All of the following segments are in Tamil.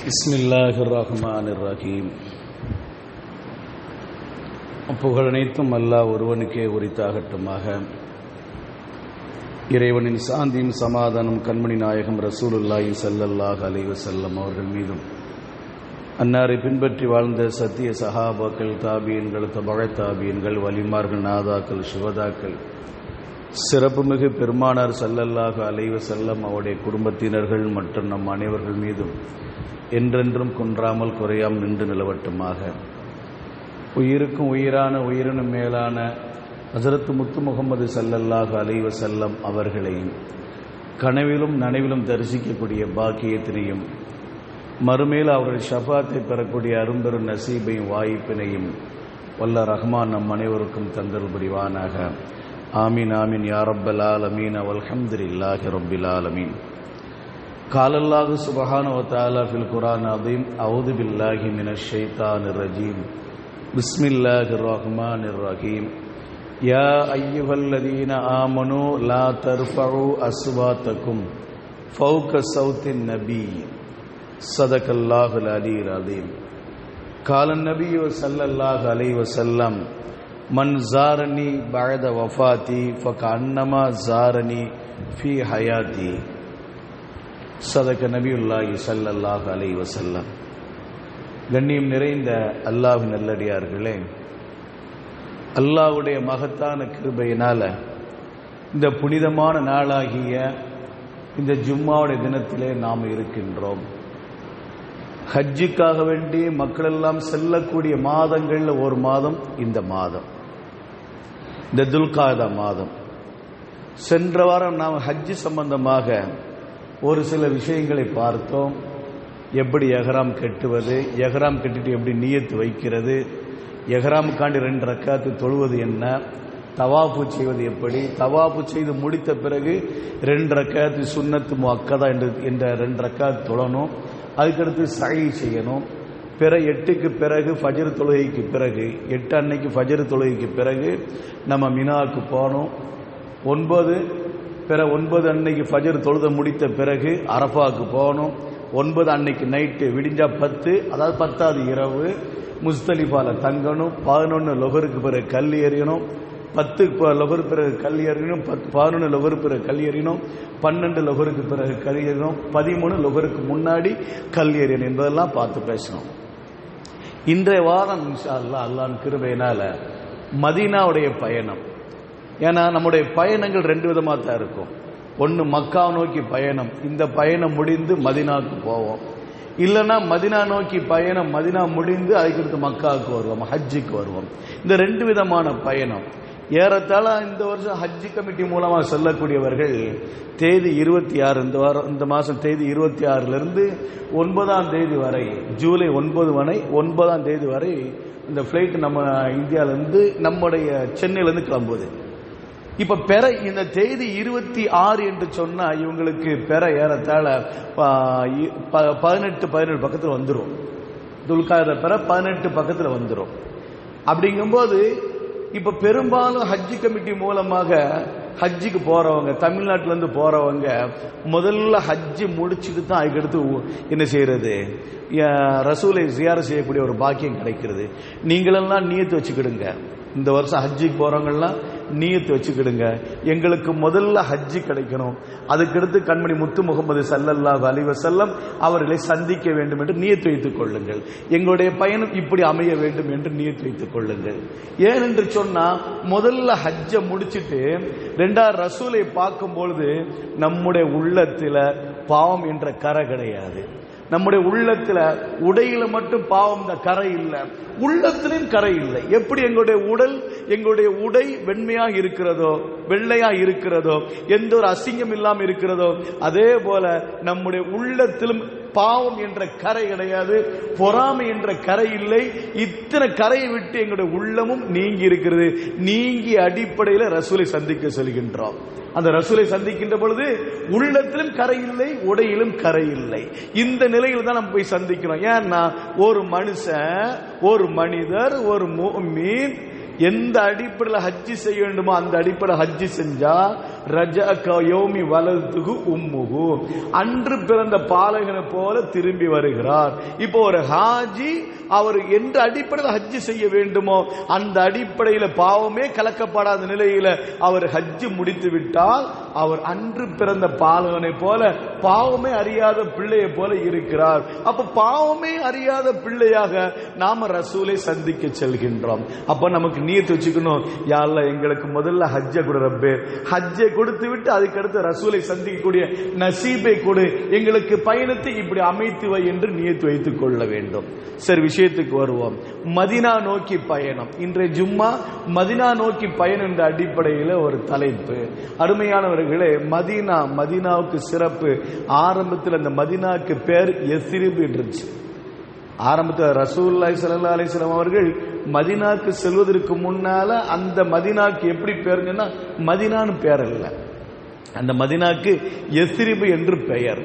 பிஸ்மில்லாஹிர் ரஹ்மானிர் ரஹீம். புகழனைத்தும் அல்லாஹ் ஒருவனுக்கே உரித்தாகட்டுமாக. இறைவனின் சாந்தியும் சமாதானம் கண்மணி நாயகம் ரசூலுல்லாஹி ஸல்லல்லாஹு அலைஹி வஸல்லம் அவர்கள் மீதும், அன்னாரை பின்பற்றி வாழ்ந்த சத்திய சஹாபாக்கள், தாபியன்கள், தபஅ தாபியன்கள், வலிமார்கள், நாதாக்கள், சுஹதாக்கள், சிறப்புமிகு பெருமானார் ஸல்லல்லாஹு அலைஹி வஸல்லம் அவருடைய குடும்பத்தினர்கள் மற்றும் நம் அனைவர்கள் மீதும் என்றென்றும் குன்றாமல் குறையாமல் நின்று நிலவட்டுமாக. உயிருக்கும் உயிரான உயிரினும் மேலான ஹஸரத் முத்து முஹம்மது ஸல்லல்லாஹு அலைஹி வஸல்லம் அவர்களையும் கனவிலும் நனவிலும் தரிசிக்கக்கூடிய பாக்கியத்தினையும், மறுமையில் அவர்கள் ஷஃபாத்தை பெறக்கூடிய அரும்பெரும் நசீபையும் வாய்ப்பினையும் வல்ல ரஹ்மான் நம் அனைவருக்கும் தந்தல் புரிவானாக. ஆமீன் ஆமீன் யா ரப்பல் ஆலமீன். வல்ஹம்துலில்லாஹி ரப்பில் ஆலமீன். قال الله سبحانه وتعالى في القرآن العظيم: أعوذ بالله من الشيطان الرجيم. بسم الله الرحمن الرحيم. يا أيها الذين آمنوا لا ترفعوا أصواتكم فوق صوت النبي. صدق الله العلي العظيم. قال النبي صلى الله عليه وسلم: من زارني بعد وفاتي فكأنما زارني في حياتي. சதக நபியுல்லாஹி ஸல்லல்லாஹு அலைஹி வஸல்லம். கண்ணியம் நிறைந்த அல்லாஹ்வின் நல்லடியார்களே, அல்லாஹ்வுடைய மகத்தான கிருபையினால இந்த புனிதமான நாளாகிய இந்த ஜும்மாவுடைய தினத்திலே நாம் இருக்கின்றோம். ஹஜ்ஜுக்காக வேண்டி மக்கள் எல்லாம் செல்லக்கூடிய மாதங்கள்ல ஒரு மாதம் இந்த மாதம், இந்த துல்காதா மாதம். சென்ற வாரம் நாம் ஹஜ்ஜு சம்பந்தமாக ஒரு சில விஷயங்களை பார்த்தோம். எப்படி எஹ்ராம் கட்டுவது, எஹ்ராம் கட்டிட்டு எப்படி நியத்து வைக்கிறது, எஹ்ராமுக்காண்டி 2 ரக்காத்து தொழுவது என்ன, தவாஃபு செய்வது எப்படி, தவாஃபு செய்து முடித்த பிறகு 2 ரக்காத்து சுன்னத்து முஅக்கதா என்ற 2 ரக்காத்து தொழணும். அதுக்கடுத்து சஹீ செய்யணும். பிற 8க்கு பிறகு ஃபஜ்ர் தொழுகைக்கு பிறகு, 8 அன்னைக்கு ஃபஜ்ர் தொழுகைக்கு பிறகு நம்ம மினாவுக்கு போகணும். 9 அன்னைக்கு ஃபஜ்ர் தொழுத முடித்த பிறகு அரஃபாவுக்கு போகணும். 9 அன்னைக்கு நைட்டு விடிஞ்சா 10, அதாவது 10வது இரவு முஸ்தலிஃபால தங்கணும். 11 லொஹருக்கு பிறகு கல் எறியணும். 10 லொஹர் பிறகு கல் எறியணும். 11 லொஹர் பிறகு கல் எறியணும். 12 லொஹருக்கு பிறகு கல் எறியணும். 13 லொஹருக்கு முன்னாடி கல் எறியணும் என்பதெல்லாம் பார்த்து பேசணும். இன்றைய வாரம் இன்ஷா அல்லாஹ் அல்லாஹ்வின் கிருபையினால மதீனாவுடைய பயணம். ஏன்னா நம்முடைய பயணங்கள் 2 விதமாக தான் இருக்கும். ஒன்று மக்கா நோக்கி பயணம், இந்த பயணம் முடிந்து மதினாவுக்கு போவோம். இல்லைன்னா மதினா நோக்கி பயணம், மதினா முடிந்து அதுக்கடுத்து மக்காவுக்கு வருவோம், ஹஜ்ஜுக்கு வருவோம். இந்த 2 விதமான பயணம். ஏறத்தாழ இந்த வருஷம் ஹஜ்ஜி கமிட்டி மூலமாக செல்லக்கூடியவர்கள் தேதி 26, இந்த மாதம் தேதி 26லிருந்து 9ஆம் தேதி வரை, ஜூலை 9 வரை 9ஆம் தேதி வரை இந்த ஃப்ளைட் நம்ம இந்தியாவிலேருந்து, நம்முடைய சென்னையிலேருந்து கிளம்புது. இப்ப பெற இந்த தேதி 26 என்று சொன்னா இவங்களுக்கு பெற ஏறத்தாழ 18 பக்கத்தில் வந்துடும். துல்காத பெற 18 பக்கத்தில் வந்துடும். அப்படிங்கும்போது இப்ப பெரும்பாலும் ஹஜ்ஜி கமிட்டி மூலமாக ஹஜ்ஜுக்கு போறவங்க, தமிழ்நாட்டிலேருந்து போறவங்க முதல்ல ஹஜ்ஜு முடிச்சுட்டு தான் அதுக்கடுத்து என்ன செய்யறது, ரசூலை ஜியாரத் செய்யக்கூடிய ஒரு பாக்கியம் கிடைக்கிறது. நீங்களெல்லாம் நியத்து வச்சுக்கிடுங்க. இந்த வருஷம் ஹஜ்ஜுக்கு போறவங்கலாம் நியத்து வச்சுக்கிடுங்க. எங்களுக்கு முதல்ல ஹஜ்ஜு கிடைக்கணும், அதுக்கடுத்து கண்மணி முத்து முஹம்மது ஸல்லல்லாஹு அலைஹி வஸல்லம் அவர்களை சந்திக்க வேண்டும் என்று நியத்து வைத்துக் கொள்ளுங்கள். எங்களுடைய பயணம் இப்படி அமைய வேண்டும் என்று நியத்து வைத்துக் கொள்ளுங்கள். ஏனென்று சொன்னா முதல்ல ஹஜ்ஜை முடிச்சுட்டு 2வது ரசூலை பார்க்கும் பொழுது நம்முடைய உள்ளத்துல பாவம் என்ற கரை கிடையாது. நம்முடைய உள்ளத்துல உடையில மட்டும் பாவம் கரை இல்லை, உள்ளத்திலும் கரை இல்லை. எப்படி எங்களுடைய உடல், எங்களுடைய உடை வெண்மையாக இருக்கிறதோ, வெள்ளையாக இருக்கிறதோ, எந்த ஒரு அசிங்கம் இல்லாமல் இருக்கிறதோ, அதே போல நம்முடைய உள்ளத்திலும் பாவம் என்ற கரை கிடையாது, பொறாமை என்ற கரை இல்லை. இத்தனை கரையை விட்டு எங்களுடைய உள்ளமும் நீங்கி இருக்கிறது. நீங்கி அடிப்படையில் ரசூலை சந்திக்க சொல்கின்றோம். அந்த ரசூலை சந்திக்கின்ற பொழுது உள்ளத்திலும் கரை இல்லை, உடையிலும் கரை இல்லை. இந்த நிலையில் தான் நம்ம போய் சந்திக்கிறோம். ஏன்னா ஒரு மனுஷன், ஒரு மனிதர், ஒரு முஃமின் எந்த அடிப்படையில் ஹஜ்ஜி செய்ய வேண்டுமோ அந்த அடிப்படையில் ஹஜ்ஜி செஞ்சா ரஜஅக யௌமி வலதுஹு உம்முஹு, அன்று பிறந்த பாலகனை போல திரும்பி வருகிறார். இப்போ ஒரு ஹாஜி அவர் எந்த அடிப்படையில் ஹஜ்ஜு செய்ய வேண்டுமோ அந்த அடிப்படையில் பாவமே கலக்கப்படாத நிலையில அவர் ஹஜ்ஜு முடித்து விட்டால் அவர் அன்று பிறந்த பாலகனை போல பாவமே அறியாத பிள்ளையை போல இருக்கிறார். அப்ப பாவமே அறியாத பிள்ளையாக நாம ரசூலை சந்திக்க செல்கின்றோம். அப்ப நமக்கு நியத்து வச்சுக்கணும், யா அல்லாஹ் எங்களுக்கு முதல்ல ஹஜ்ஜை கொடு ரப்பே, ஹஜ்ஜை கொடுத்து விட்டு அதுக்கடுத்து ரசூலை சந்திக்கக்கூடிய நசீபை கொடு, எங்களுக்கு பயணத்தை இப்படி அமைத்து வை என்று நியத்து வைத்துக் கொள்ள வேண்டும். சரி, விஷயத்துக்கு வருவோம். மதீனா நோக்கி பயணம். இன்றைய ஜும்மா மதீனா நோக்கி பயணம் என்ற அடிப்படையில் ஒரு தலைப்பு. அருமையானவர்களே, மதீனா, மதீனாவுக்கு சிறப்பு. ஆரம்பத்தில் அந்த மதீனாவுக்கு பேர் யஸ்ரிப் இருந்துச்சு. ஆரம்பத்தில் ரசூலுல்லாஹி ஸல்லல்லாஹு அலைஹி வஸல்லம் அவர்கள் மதீனாவுக்கு செல்வதற்கு முன்னால அந்த மதீனாவுக்கு எப்படி பேருங்கன்னா மதீனான்னு பேர் அல்ல, அந்த மதீனாவுக்கு யஸ்ரிப் என்று பெயர்.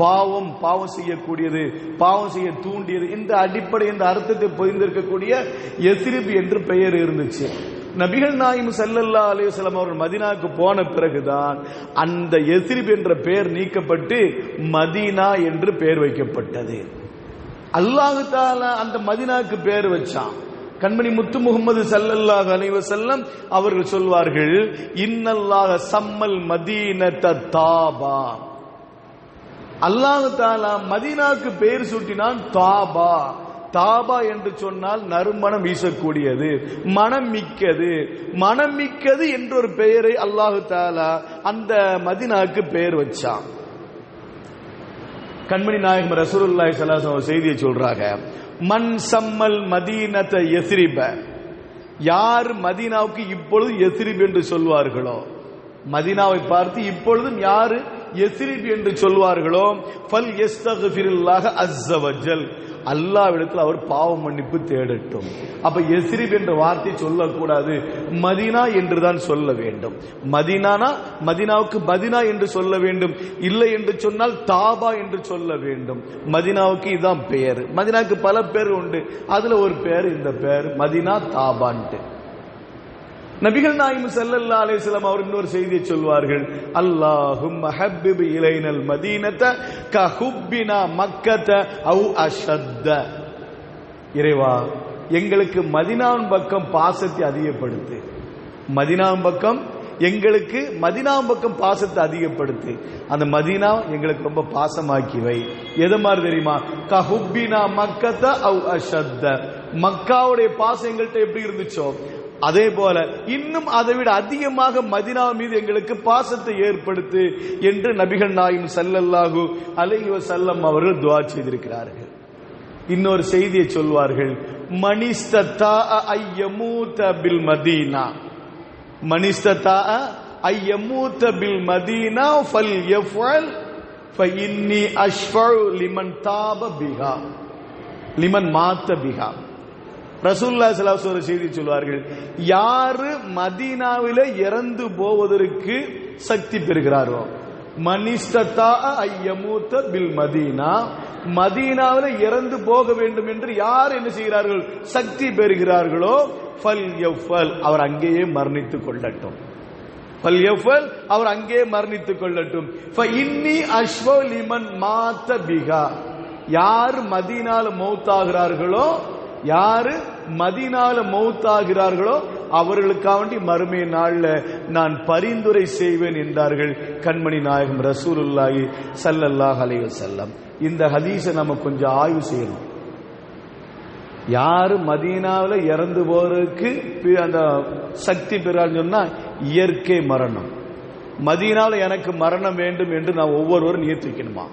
பாவம் செய்யக்கூடியது, பாவம் செய்ய தூண்டியது, இந்த அடிப்படை, இந்த அர்த்தத்தை பொதிந்திருக்கக்கூடிய யஸ்ரிப் என்று பெயர் இருந்துச்சு. நபிகள் நாயகம் ஸல்லல்லாஹு அலைஹி வஸல்லம் அவர்கள் மதீனாவுக்கு போன பிறகுதான் அந்த யஸ்ரிப் என்ற பெயர் நீக்கப்பட்டு மதீனா என்று பெயர் வைக்கப்பட்டது. அல்லாஹ் தஆலா அந்த மதீனாவுக்கு பெயர் வச்சான். கண்மணி முத்து முகமது ஸல்லல்லாஹு அலைஹி வஸல்லம் அவர்கள் சொல்வார்கள், இன்னல்லாஹ சம்மல் மதீனத தாபா. அல்லாஹ் தஆலா மதீனாவுக்கு பெயர் சூட்டினான் தாபா. தாபா என்று சொன்னால் நறுமணம் வீசக்கூடியது, மனம் மிக்கது. மனம் மிக்கது என்ற ஒரு பெயரை அல்லாஹ் தஆலா அந்த மதீனாவுக்கு பெயர் வச்சான். கண்மணி நாயகம் ரசூலுல்லாஹி ஸல்லல்லாஹு அலைஹி வஸல்லம் செய்தியை சொல்றாங்க, மன் சம்மல் மதீனத யஸ்ரிப, யார் மதீனாவுக்கு இப்பொழுது யஸ்ரிப் என்று சொல்வார்களோ, மதீனாவை பார்த்து இப்பொழுதும் யாரு யஸ்ரிப் என்று சொல்வார்களோ, ஃபல் யஸ்தக்ஃபிருல்லாஹ அஸ்ஸ வஜல், அல்லாஹ்விடத்தில் அவர் பாவ மன்னிப்பு தேடட்டும். அப்ப யஸ்ரிப் என்ற வார்த்தை சொல்லக்கூடாது, மதீனா என்றுதான் சொல்ல வேண்டும். மதீனானா மதீனாவுக்கு மதீனா என்று சொல்ல வேண்டும், இல்லை என்று சொன்னால் தாபா என்று சொல்ல வேண்டும். மதீனாவுக்கு இதுதான் பெயர். மதீனாவுக்கு பல பேர் உண்டு, அதுல ஒரு பேர் இந்த பேர் மதீனா தாபான்ட்டு. நபிகள் நாயகம் ஸல்லல்லாஹு அலைஹி வஸல்லம் அவர் இன்னொரு செய்தியை சொல்வார்கள், அல்லாஹும்ம ஹப்பிப் இலைனல் மதீனத கஹுப்பினா மக்கத அவ் அஷத்த. இறைவா, எங்களுக்கு மதீனாவின் பக்கம் பாசத்தை அதிகப்படுத்து, மதீனாவின் பக்கம் எங்களுக்கு மதீனாவின் பக்கம் பாசத்தை அதிகப்படுத்து, அந்த மதீனா எங்களுக்கு ரொம்ப பாசமாக்கி வை. எது மாதிரி தெரியுமா? கஹுப்பினா மக்கத அவ் அஷத்த, மக்காவுடைய பாசம் எங்கள்கிட்ட எப்படி இருந்துச்சோ அதே போல இன்னும் அதை விட அதிகமாக மதீனா மீது எங்களுக்கு பாசத்தை ஏற்படுத்து என்று நபிகள் நாயகம் ஸல்லல்லாஹு அலைஹி வஸல்லம் அவர்கள் துஆ செய்திருக்கிறார்கள். இன்னொரு செய்தியை சொல்வார்கள், மனிஸ்ததா அய்யமூத பில் மதீனா, மனிஸ்ததா அய்யமூத பில் மதீனா ஃபல்யஃபல் ஃபஇன்னி அஷ்ஃபஉ லிமன் தாப பிஹா லிமன் மாத்த பிஹா. ரசூலுல்லாஹி ஸல்லல்லாஹு அலைஹி வஸல்லம் செய்தி சொல்வார்கள், யாரு மதீனாவிலே இறந்து போவதற்கு சக்தி பெறுகிறாரோ, மனிஸ்ததா அய்யமூத பில் மதீனா, மதீனாவிலே இறந்து போக வேண்டும் என்று யார் என்ன செய்கிறார்கள் சக்தி பெறுகிறார்களோ, ஃபல்யஃபல், அவர் அங்கேயே மரணித்துக் கொள்ளட்டும், ஃபல்யஃபல், அவர் அங்கேயே மரணித்துக் கொள்ளட்டும். ஃபஇன்னி அஷ்ஃபஉ லிமன் மாத்த பிஹா, யார் மதீனால மௌத்தாகிறார்களோ, யாரு மதீனால மௌத்தாகிறார்களோ அவர்களுக்காண்டி மறுமை நாள்ல நான் பரிந்துரை செய்வேன் என்றார்கள் கண்மணி நாயகம் ரசூலுல்லாஹி ஸல்லல்லாஹு அலைஹி வஸல்லம். இந்த ஹதீஸை நம்ம கொஞ்சம் ஆய்வு செய்யணும். யாரு மதீனாவில் இறந்து போறதுக்கு அந்த சக்தி பெறான்னு சொன்னா இயற்கை மரணம். மதீனாவில் எனக்கு மரணம் வேண்டும் என்று நான் ஒவ்வொருவரும் நியத்து வைக்கணுமா?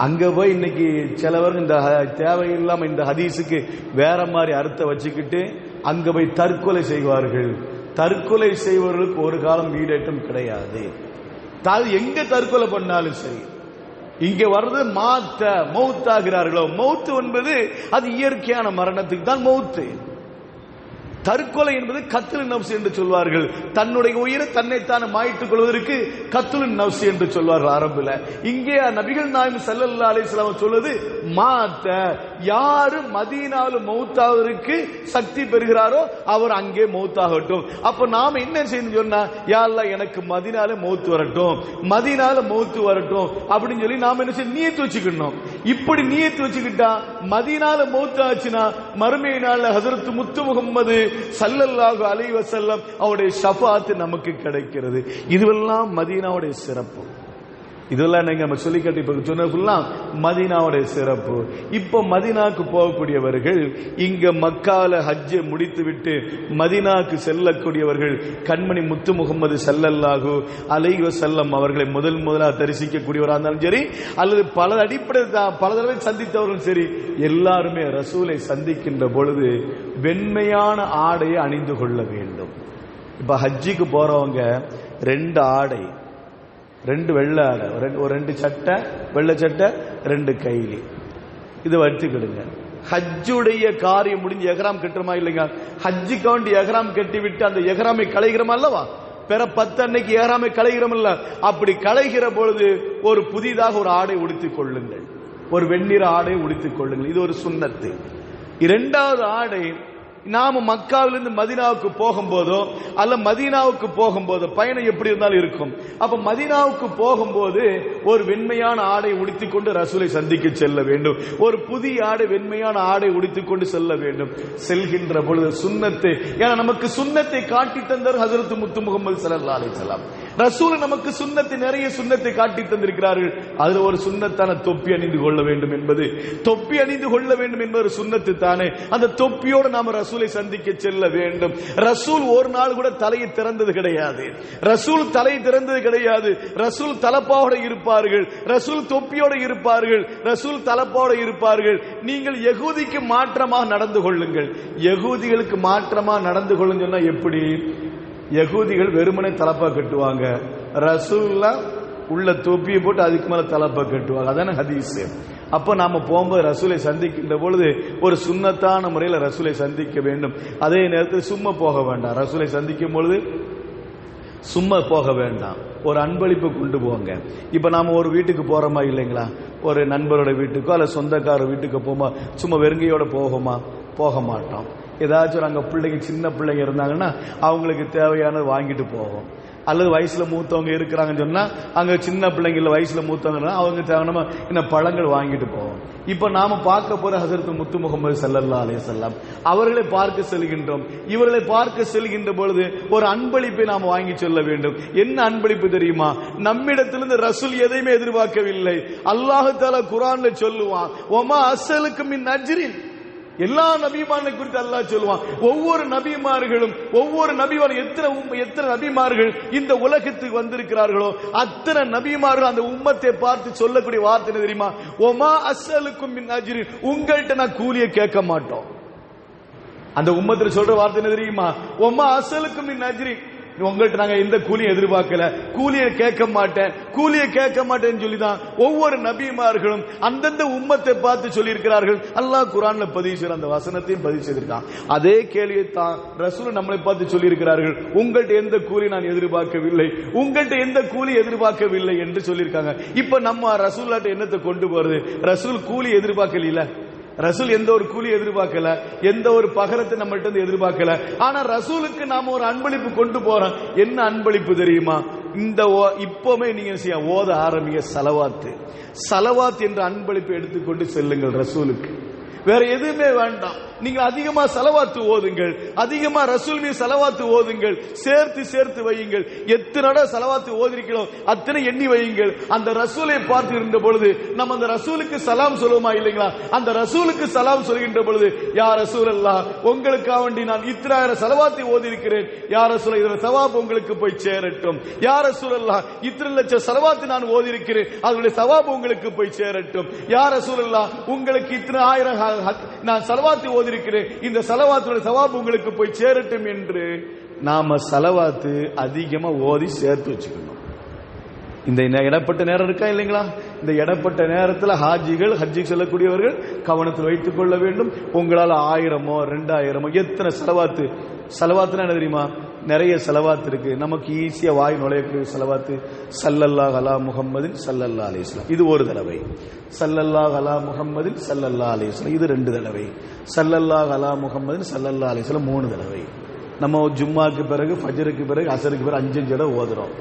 அங்க போய் இன்னைக்கு சிலவர் இந்த தேவையில்லாம இந்த ஹதீஸுக்கு வேற மாதிரி அர்த்தம் வச்சுக்கிட்டு அங்க போய் தற்கொலை செய்வார்கள். தற்கொலை செய்வர்களுக்கு ஒரு காலம் ஈடேற்றம் கிடையாது. எங்க தற்கொலை பண்ணாலும் சரி, இங்க வர்றது மௌத்தாகிறார்களோ, மௌத்து என்பது அது இயற்கையான மரணத்துக்கு தான் மௌத்து. தற்கொலை என்பது கத்லுன் நஃப்ஸ் என்று சொல்வார்கள். தன்னுடைய உயிரை தன்னைத்தான மாய்த்துக் கொள்வதற்கு கத்லுன் நஃப்ஸ் என்று சொல்வார்கள் அரபுல. இங்கே நபிகள் நாயகம் ஸல்லல்லாஹு அலைஹி வஸல்லம் சொல்வது மாத்த, யாரு மதீனாவுல மௌத்தாவதற்கு சக்தி பெறுகிறாரோ அவர் அங்கே மௌத்தாகட்டும். அப்ப நாம என்ன செய்யணும் சொன்னா, யா அல்லாஹ் எனக்கு மதீனால மௌத் வரட்டும், மதீனால மௌத் வரட்டும் அப்படின்னு சொல்லி நாம என்ன செய்ய நியத்து வச்சுக்கணும். இப்படி நியத்து வச்சுக்கிட்டா மதீனால மௌத் ஆச்சுன்னா மறுமை நாள்ல ஹஜ்ரத் முத்து முஹம்மது ஸல்லல்லாஹு அலைஹி வஸல்லம் அவருடைய ஷஃபாத் நமக்கு கிடைக்கிறது. இதுவெல்லாம் மதீனாவுடைய சிறப்பு. இதெல்லாம் நீங்க நம்ம சொல்லி கட்டி சொன்னதுலாம் மதீனாவுடைய சிறப்பு. இப்ப மதீனாக்கு போகக்கூடியவர்கள், இங்க மக்கால ஹஜ்ஜை முடித்துவிட்டு மதீனாக்கு செல்லக்கூடியவர்கள் கண்மணி முத்து முகமது ஸல்லல்லாஹு அலைஹி வஸல்லம் அவர்களை முதலாக தரிசிக்கக்கூடியவராக இருந்தாலும் சரி, அல்லது பல தடவை சந்தித்தவர்களும் சரி, எல்லாருமே ரசூலை சந்திக்கின்ற பொழுது வெண்மையான ஆடையை அணிந்து கொள்ள வேண்டும். இப்ப ஹஜ்ஜிக்கு போறவங்க 2 ஆடை, 2 வெள்ளை ஆடை, ஒரு 2 சட்டை, வெள்ளை சட்டை, 2 கைலி, இதை வச்சுக்கிடுங்க. ஹஜ்ஜுடைய காரியம் முடிஞ்சு எஹ்ராம் கட்டுறமா இல்லைங்க, ஹஜ்ஜுக்கு வேண்டி எஹ்ராம் கட்டி விட்டு அந்த எஹ்ராமை களைகிறோம் அல்லவா, பிற 10 அன்னைக்கு எஹ்ராமை களைகிறோம் இல்ல, அப்படி களைகிற பொழுது ஒரு புதிதாக ஒரு ஆடை உடுத்திக் கொள்ளுங்கள், ஒரு வெண்ணிற ஆடை உடுத்திக் கொள்ளுங்கள். இது ஒரு சுன்னத்து. 2வது ஆடை, நாம மக்காவிலிருந்து மதீனாவுக்கு போகும்போதோ அல்ல மதீனாவுக்கு போகும்போதோ பயணம் எப்படி இருந்தாலும் இருக்கும். அப்ப மதீனாவுக்கு போகும்போது ஒரு வெண்மையான ஆடை உடுத்திக் கொண்டு ரசூலை சந்திக்க செல்ல வேண்டும். ஒரு புதிய ஆடை, வெண்மையான ஆடை உடுத்திக் கொண்டு செல்ல வேண்டும். செல்கின்ற பொழுது சுன்னத்தை, ஏன்னா நமக்கு சுன்னத்தை காட்டி தந்தார் ஹஜ்ரத் முத்து முஹம்மது ஸல்லல்லாஹு அலைஹி வஸல்லம். ரசூல் நமக்கு சுன்னத்தை, நிறைய சுன்னத்தை காட்டி தந்திருக்கிறார்கள். அதுல ஒரு சுன்னத்தான தொப்பி அணிந்து கொள்ள வேண்டும் என்பது, தொப்பி அணிந்து கொள்ள வேண்டும் என்பது சுன்னத்து தானே. அந்த தொப்பியோடு நாம ரசூலை சந்திக்க செல்ல வேண்டும். ரசூல் ஒரு நாள் கூட தலையை திறந்தது கிடையாது, ரசூல் தலை திறந்தது கிடையாது. ரசூல் தலப்பாவோட இருப்பார்கள், ரசூல் தொப்பியோட இருப்பார்கள், ரசூல் தலப்பாவோட இருப்பார்கள். நீங்கள் யகூதிக்கு மாற்றமாக நடந்து கொள்ளுங்கள். யகூதிகளுக்கு மாற்றமாக நடந்து கொள்ளுங்க சொன்னா எப்படி? யகூதிகள் வெறுமனே தலப்பா கட்டுவாங்க, ரசூல்லா உள்ள தொப்பியை போட்டு அதுக்கு மேல தலப்பா கட்டுவாங்க. அதான ஹதீஸ். அப்ப நாம போகும்போது ரசூலை சந்திக்கின்ற பொழுது ஒரு சுன்னத்தான முறையில் ரசூலை சந்திக்க வேண்டும். அதே நேரத்தில் சும்மா போக வேண்டாம். ரசூலை சந்திக்கும் பொழுது சும்மா போக வேண்டாம், ஒரு அன்பளிப்பு கொண்டு போங்க. இப்ப நாம ஒரு வீட்டுக்கு போறோமா இல்லைங்களா, ஒரு நண்பரோட வீட்டுக்கோ அல்ல சொந்தக்கார வீட்டுக்கு போமா சும்மா வெறுங்கையோட போகுமா? போக மாட்டோம். ஏதாச்சும் அங்க பிள்ளைங்க, சின்ன பிள்ளைங்க இருந்தாங்கன்னா அவங்களுக்கு தேவையானது வாங்கிட்டு போவோம். அல்லது வயசுல மூத்தவங்க இருக்கிறாங்கன்னு சொன்னா அங்க சின்ன பிள்ளைங்கள வயசுல மூத்தவங்க அவங்க தேவையான என்ன பழங்கள் வாங்கிட்டு போவோம். இப்ப நாம பார்க்க போற ஹஜ்ரத் முத்து முஹம்மது ஸல்லல்லாஹு அலைஹி வஸல்லம் அவர்களை பார்க்க செல்கின்றோம். இவர்களை பார்க்க செல்கின்ற பொழுது ஒரு அன்பளிப்பை நாம வாங்கி சொல்ல வேண்டும். என்ன அன்பளிப்பு தெரியுமா? நம்மிடத்திலிருந்து ரசூல் எதையுமே எதிர்பார்க்கவில்லை. அல்லாஹ் தஆலா குர்ஆன்ல சொல்லுவான், ஒமா அஸ்ஸலுக்கும் மின் அஜ்ரின். எல்லா நபிமார்களை குறித்து அல்லாஹ் சொல்லுவான். ஒவ்வொரு நபிமார்களும், ஒவ்வொரு நபிமாரும் எத்தனை நபிமார்கள் இந்த உலகத்துக்கு வந்திருக்கிறார்களோ அத்தனை நபிமார்கள் அந்த உம்மத்தை பார்த்து சொல்லக்கூடிய வார்த்தை என்ன தெரியுமா? ஒமா அஸ்ஸலுக்கும் மின் அஜ்ரின். உங்கள்கிட்ட நான் கூலியை கேட்க மாட்டோம். அந்த உம்மத்தில் சொல்ற வார்த்தை என்ன தெரியுமா? ஒமா அஸ்ஸலுக்கும் மின் அஜ்ரின். உங்கள்கிட்ட நாங்க எந்த கூலியை எதிர்பார்க்கல, கூலியை கேட்க மாட்டேன், கூலியை கேட்க மாட்டேன்னு சொல்லிதான் ஒவ்வொரு நபிமார்களும் அந்தந்த உம்மத்தை பார்த்து சொல்லி இருக்கிறார்கள். அல்லாஹ் குர்ஆன்ல பதிவு செய்ற அந்த வசனத்தையும் பதிவு செய்திருக்கான். அதே கேள்வியை தான் ரசூல் நம்மளை பார்த்து சொல்லி இருக்கிறார்கள். உங்கள்கிட்ட எந்த கூலி நான் எதிர்பார்க்கவில்லை, உங்கள்கிட்ட எந்த கூலி எதிர்பார்க்கவில்லை என்று சொல்லியிருக்காங்க. இப்ப நம்ம ரசூல்லாட்ட என்னத்தை கொண்டு போறது? ரசூல் கூலி எதிர்பார்க்கல, ரசூல் எந்த ஒரு கூலி எதிர்பார்க்கல, எந்த ஒரு பகரத்தை நம்மள்ட்ட எதிர்பார்க்கல. ஆனா ரசூலுக்கு நாம ஒரு அன்பளிப்பு கொண்டு போறோம். என்ன அன்பளிப்பு தெரியுமா? இந்த இப்பவுமே நீங்க ஓத ஆரம்பிங்க சலவாத்து. சலவாத் என்ற அன்பளிப்பை எடுத்துக்கொண்டு செல்லுங்கள் ரசூலுக்கு. வேற எதுவுமே வேண்டாம். நீங்க அதிகமா சலவாத்து ஓதுங்கள், அதிகமா ரசூல் மீது சலவாத்து ஓதுங்கள், சேர்த்து சேர்த்து வையுங்கள். எத்தனை சலவாத்து ஓதிருக்கிறோம் அத்தனை எண்ணி வையுங்கள். அந்த ரசூலை பார்த்து இருந்த பொழுது நம்ம அந்த ரசூலுக்கு சலாம் சொல்லுவோமா இல்லைங்களா? அந்த ரசூலுக்கு சலாம் சொல்கின்ற பொழுது, யா ரசூலல்லாஹ், உங்களுக்காக வேண்டி நான் இத்தனை சலவாத்தை ஓதி இருக்கிறேன், யா ரசூல் இதோட சவாப் உங்களுக்கு போய் சேரட்டும். யா ரசூலல்லாஹ், இத்தனை லட்சம் சலவாத்து நான் ஓதி இருக்கிறேன், அதனுடைய சவாப் உங்களுக்கு போய் சேரட்டும். யா ரசூலல்லாஹ், உங்களுக்கு இத்தனை ஆயிரம் நான் சலவாத்து ஓதி இருக்கிறேன், இந்த சலவாத்துடைய சவாப் உங்களுக்கு போய் சேரட்டும் என்று நாம சலவாத்து அதிகமா ஓதி சேர்த்து வச்சுக்கணும். இந்த இடப்பட்ட நேரம் இருக்கா இல்லைங்களா? இந்த இடப்பட்ட நேரத்தில் ஹாஜிகள், ஹஜ்ஜிக்கு செல்லக்கூடியவர்கள் கவனத்தில் வைத்துக் கொள்ள வேண்டும். உங்களால் 1000மோ 2000மோ எத்தனை செலவாத்துனா என்ன தெரியுமா? நிறைய செலவாத்து இருக்கு. நமக்கு ஈஸியா வாய் நுழையக்கூடிய செலவாத்து ஸல்லல்லாஹு அலா முஹம்மதின் ஸல்லல்லாஹு அலைஹி வஸல்லம், இது ஒரு தடவை. ஸல்லல்லாஹு அலா முஹம்மதின் ஸல்லல்லாஹு அலைஹி வஸல்லம், இது 2 தடவை. ஸல்லல்லாஹு அலா முஹம்மதின் ஸல்லல்லாஹு அலைஹி வஸல்லம் 3 தடவை. நம்ம ஜும்மாக்கு பிறகு, ஃபஜ்ருக்கு பிறகு, அசருக்கு பிறகு 5 தடவை ஓதுறோம்.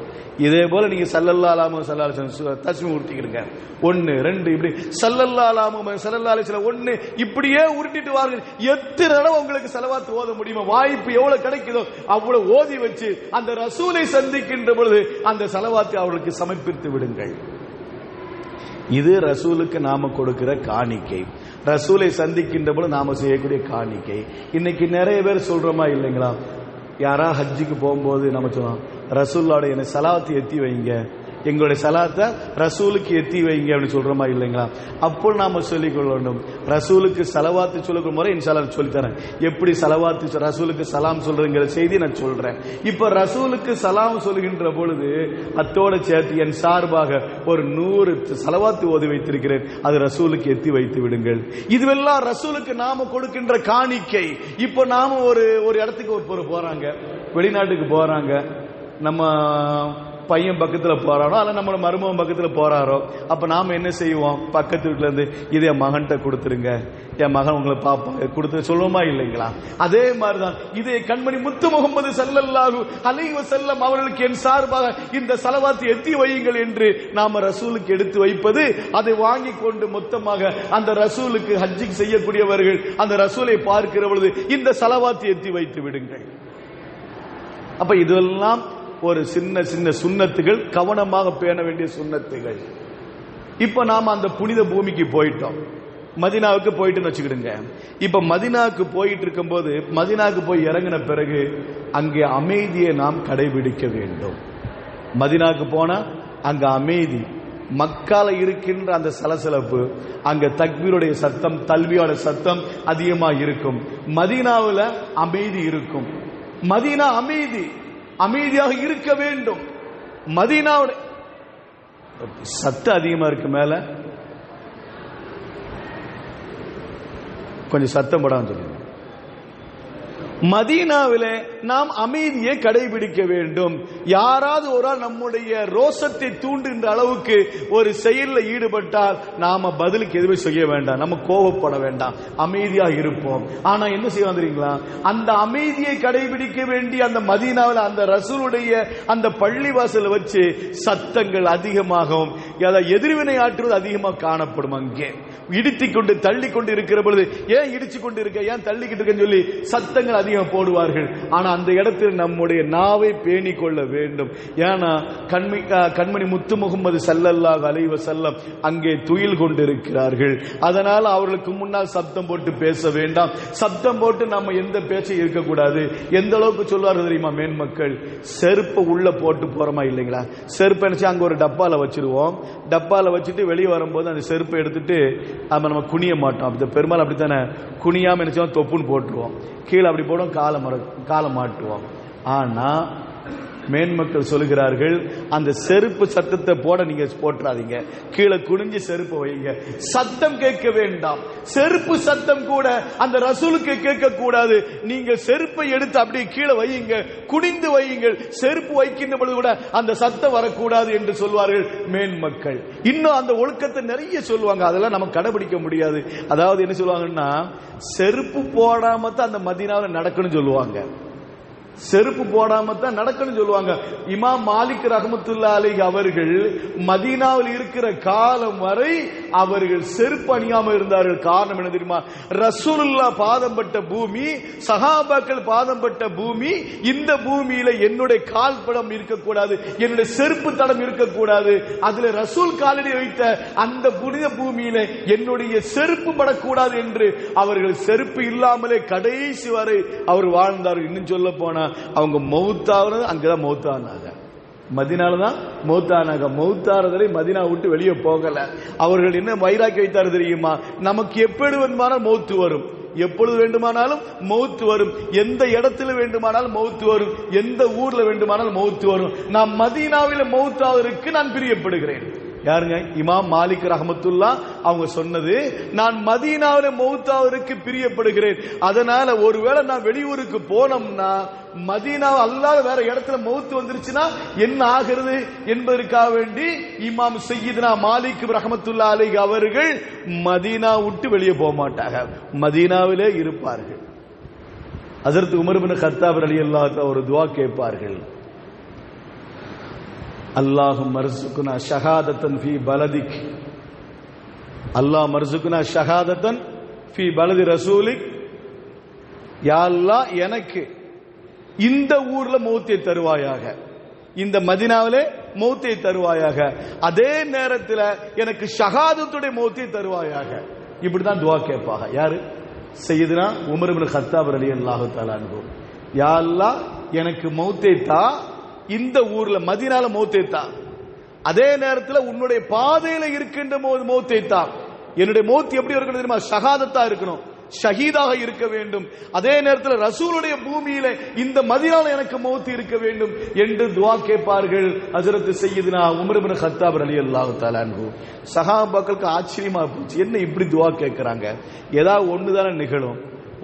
இதே போல நீங்க ஸல்லல்லாஹு அலா முஹம்மது ஸல்லல்லாஹு அலைஹி வஸல்லம் தஸ்மீ உருட்டிக்கிறீங்க. 1 2 இப்படி ஸல்லல்லாஹு அலா முஹம்மது ஸல்லல்லாஹு அலைஹி வஸல்லம் 1 இப்படியே உருட்டிட்டு வாருங்கள். எத்தனை தடவை உங்களுக்கு ஸலவாத் ஓத முடியுமோ, வாய்ப்பு எவ்வளவு கிடைக்குதோ அவ்வளவு ஓதி வச்சு அந்த ரசூலை சந்திக்கின்ற பொழுது அந்த ஸலவாத்தை அவர்களுக்கு சமர்ப்பித்து விடுங்கள். இது ரசூலுக்கு நாம கொடுக்கிற காணிக்கை, ரசூலை சந்திக்கின்ற பொழுது நாம செய்யக்கூடிய காணிக்கை. இன்னைக்கு நிறைய பேர் சொல்றோமா இல்லைங்களா? யாரா ஹஜ்ஜுக்கு போகும்போது நம்ம சொல்லுவோம், ரசூலோட என்ன சலாத்தை எத்தி வைங்க, எங்களுடைய சலாத்தை ரசூலுக்கு எத்தி வைங்க அப்படின்னு சொல்றோமா இல்லைங்களா? அப்போ நாம சொல்லிக் கொள்ளணும், ரசூலுக்கு சலவாத்து சொல்லுகிற முறை இன்ஷால்லா சொல்லித்தரேன். எப்படி சலவாத்து ரசூலுக்கு சலாம் சொல்றதுங்கிற செய்தி நான் சொல்றேன். இப்ப ரசூலுக்கு சலாம் சொல்கின்ற பொழுது அத்தோட சேர்த்து என் சார்பாக ஒரு 100 சலவாத்து ஓதி வைத்திருக்கிறேன், அது ரசூலுக்கு எத்தி வைத்து விடுங்கள். இதுவெல்லாம் ரசூலுக்கு நாம கொடுக்கின்ற காணிக்கை. இப்போ நாம ஒரு இடத்துக்கு ஒரு போறாங்க, வெளிநாட்டுக்கு போறாங்க, நம்ம பையன் பக்கத்துல போறாரோ அல்ல நம்ம மருமகன் பக்கத்துல போறாரோ, அப்ப நாம என்ன செய்வோம்? பக்கத்து வீட்டுல இருந்து இதை மகன்கிட்ட கொடுத்துருங்க, என் மகன் உங்களை பாப்பா கொடுத்து சொல்லுவோமா இல்லைங்களா? அதே மாதிரிதான் இதை கண்மணி முத்து முகமது ஸல்லல்லாஹு அலைஹி வஸல்லம் அவர்களுக்கு என் சார்பாக இந்த ஸலவாத்தை எத்தி வையுங்கள் என்று நாம ரசூலுக்கு எடுத்து வைப்பது, அதை வாங்கி கொண்டு மொத்தமாக அந்த ரசூலுக்கு ஹஜ்ஜுக்கு செய்யக்கூடியவர்கள் அந்த ரசூலை பார்க்கிற பொழுது இந்த ஸலவாத்தை எத்தி வைத்து விடுங்கள். அப்ப இதெல்லாம் ஒரு சின்ன சின்ன சுன்னத்துகள், கவனமாக பேண வேண்டிய சுன்னத்துகள். இப்ப நாம அந்த புனித பூமிக்கு போயிட்டோம், மதீனாவுக்கு போயிட்டு வச்சுக்கிடுங்க. இப்ப மதீனாவுக்கு போயிட்டு இருக்கும் போது, மதீனாவுக்கு போய் இறங்கின பிறகு அங்கே அமைதியை நாம் கடைபிடிக்க வேண்டும். மதீனாவுக்கு போனா அங்க அமைதி, மக்கால இருக்கின்ற அந்த சலசலப்பு, அங்க தக்பீருடைய சத்தம், தல்பியோட சத்தம் அதிகமாக இருக்கும். மதீனாவில் அமைதி இருக்கும். மதீனா அமைதியாக இருக்க வேண்டும். மதீனாவோட சத்தம் அதிகமா இருக்கு, மேல கொஞ்சம் சத்தம் போடாம சொல்லுங்க. மதீனாவிலே நாம் அமைதியை கடைபிடிக்க வேண்டும். யாராவது ஒரு ஆள் நம்முடைய ரோசத்தை தூண்டுகின்ற அளவுக்கு ஒரு செயலில் ஈடுபட்டால் நாம பதிலுக்கு எதுவுமே செய்ய வேண்டாம், நம்ம கோபப்பட வேண்டாம், அமைதியாக இருப்போம். ஆனா என்ன செய்வோம் தெரியுங்களா? அந்த அமைதியை கடைபிடிக்க வேண்டிய அந்த மதீனாவில் அந்த ரசூலுடைய அந்த பள்ளிவாசல் வச்சு சத்தங்கள் அதிகமாகவும் எதிர்வினை ஆற்றுவது அதிகமாக காணப்படும். அங்கே இடித்துக் கொண்டு தள்ளி கொண்டு இருக்கிற பொழுது, ஏன் இடிச்சு கொண்டு இருக்க, ஏன் தள்ளிக்கிட்டு இருக்கன்னு சொல்லி சத்தங்கள் அதிகம் போடுவார்கள். ஆனா அந்த இடத்தில் நம்முடைய நாவை பேணிக் கொள்ள வேண்டும். ஏன்னா கண்மணி முத்து முகமது ஸல்லல்லாஹு அலைஹி வஸல்லம் அங்கே துயில் கொண்டிருக்கிறார்கள். அதனால அவர்களுக்கு முன்னால் சப்தம் போட்டு பேச வேண்டாம். சப்தம் போட்டு நம்ம எந்த பேச்சை இருக்கக்கூடாது. எந்த அளவுக்கு சொல்வார்கள் தெரியுமா மேன்மக்கள்? செருப்பை உள்ள போட்டு போறோமா இல்லைங்களா? செருப்பை நினைச்சு அங்க ஒரு டப்பால வச்சிருவோம். டப்பால வச்சுட்டு வெளியே வரும்போது அந்த செருப்பை எடுத்துட்டு நம்ம குனிய மாட்டோம். அப்படி பெரும்பாலும் அப்படித்தானே, குனியாம நினைச்சோம் தொப்புன்னு போட்டுருவோம், கீழே அப்படி போடும், காலை மாட்டுவோம். ஆனா மேன்மக்கள் சொல்கிறார்கள், அந்த செருப்பு சத்தத்தை போட நீங்க போட்டுறாதீங்க, கீழே குனிஞ்சு செருப்பு வைங்க, சத்தம் கேட்க வேண்டாம். செருப்பு சத்தம் கூட அந்த ரசூலுக்கு கேட்க கூடாது. நீங்க செருப்பை எடுத்து அப்படியே கீழே வையுங்க, குனிந்து வையுங்கள், செருப்பு வைக்கின்ற பொழுது கூட அந்த சத்தம் வரக்கூடாது என்று சொல்வார்கள் மேன்மக்கள். இன்னும் அந்த ஒழுக்கத்தை நிறைய சொல்லுவாங்க, அதெல்லாம் நம்ம கடைபிடிக்க முடியாது. அதாவது என்ன சொல்லுவாங்கன்னா, செருப்பு போடாம தான் அந்த மதீனாவில் நடக்கணும்னு சொல்லுவாங்க. செருப்பு போடாம தான் நடக்கணும் சொல்லுவாங்க. இமாம் மாலிக் ரஹ்மத்துல்லாஹி அலைஹி அவர்கள் மதீனாவில் இருக்கிற காலம் வரை அவர்கள் செருப்பு அணியாம இருந்தார்கள். காரணம் என்ன தெரியுமா? ரசூலுல்லாஹ் பாதம் பட்ட பூமி, சஹாபாக்கள் பாதம் பட்ட பூமி, இந்த பூமியில என்னுடைய கால் படம் இருக்கக்கூடாது, என்னுடைய செருப்பு தடம் இருக்கக்கூடாது. அதுல ரசூல் காலடி வைத்த அந்த புனித பூமியில என்னுடைய செருப்பு படக்கூடாது என்று அவர்கள் செருப்பு இல்லாமலே கடைசி வரை அவர் வாழ்ந்தார்கள். இன்னும் சொல்ல போனா அவங்க மௌத்தானது அங்கதான் மௌத்தானாங்க, மதீனால தான் மௌத்தானாங்க. மௌத்தாரதை மதீனா விட்டு வெளியே போகல. அவர்கள் என்ன வைராக்கி வைத்தார் தெரியுமா? நமக்கு எப்படி வேணுமானால் மௌத்து வரும், எப்பொழுது வேண்டுமானாலும் மௌத் வரும், எந்த இடத்துல வேண்டுமானாலும் மௌத் வரும், எந்த ஊர்ல வேண்டுமானாலும் மௌத் வரும். நான் மதீனாவில மௌத்தாவதற்கு நான் பிரியப்படுகிறேன். யாருங்க? இமாம் மாலிக் ரஹமத்துல்லா அவங்க சொன்னது, நான் மதீனாவில மௌத்தாவதற்கு பிரியப்படுகிறேன். அதனால ஒருவேளை நான் வெளியூருக்கு போனோம்னா மதீனா அல்லாத வேற இடத்துல மௌத் வந்துருச்சுன்னா என்ன ஆகிறது என்பதற்காக வேண்டி இமாம் சையீதுனா மாலிக் ரஹமத்துல்லா அலைஹி அவர்கள் மதீனா விட்டு வெளியே போக மாட்டாங்க, மதீனாவிலே இருப்பார்கள். ஹஜ்ரத் உமர் இப்னு கத்தாப் ரலியல்லாஹு அன்ஹு ஒரு துஆ கேட்பார்கள், அல்லாஹும் மர்சுக்குனா ஷஹாதத்தன் ஃபீ பலதிக், அல்லாஹ் மர்சுக்குனா ஷஹாதத்தன் ஃபீ பலதி ரசூலிக், யா அல்லாஹ் எனக்கு இந்த ஊர்ல மௌத்தை தருவாயாக, இந்த மதீனாவிலே மௌத்தை தருவாயாக, அதே நேரத்தில் எனக்கு ஷஹாதத்துடைய மௌத்தை தருவாயாக. இப்படிதான் துஆ கேட்பாங்க. யாரு? சையதுனா உமர் இப்னு கத்தாப் ரலியல்லாஹு தஆலா அன்ஹு. யா அல்லாஹ் எனக்கு மௌத்தை தா, இந்த ஊர்ல மதீனால மௌத்தை தா, அதே நேரத்தில் உன்னுடைய பாதையில இருக்கின்ற மௌத்தை தா. என்னுடைய மௌத் எப்படி இருக்கணும் தெரியுமா? ஷஹாதத்தா இருக்கணும், ஷஹீதாக இருக்க வேண்டும். அதே நேரத்தில் ரசூலுடைய பூமியில இந்த மதீனால எனக்கு மௌத் இருக்க வேண்டும் என்று துஆ கேட்பார்கள் ஹஜ்ரத் சையதுனா உமர் இப்னு கத்தாப் ரலியல்லாஹு தஆலா அன்ஹு. சஹாபாக்களுக்கு ஆச்சரியமா போச்சு, என்ன இப்படி துஆ கேட்கறாங்க? ஏதாவது ஒண்ணுதானே நிகழும்.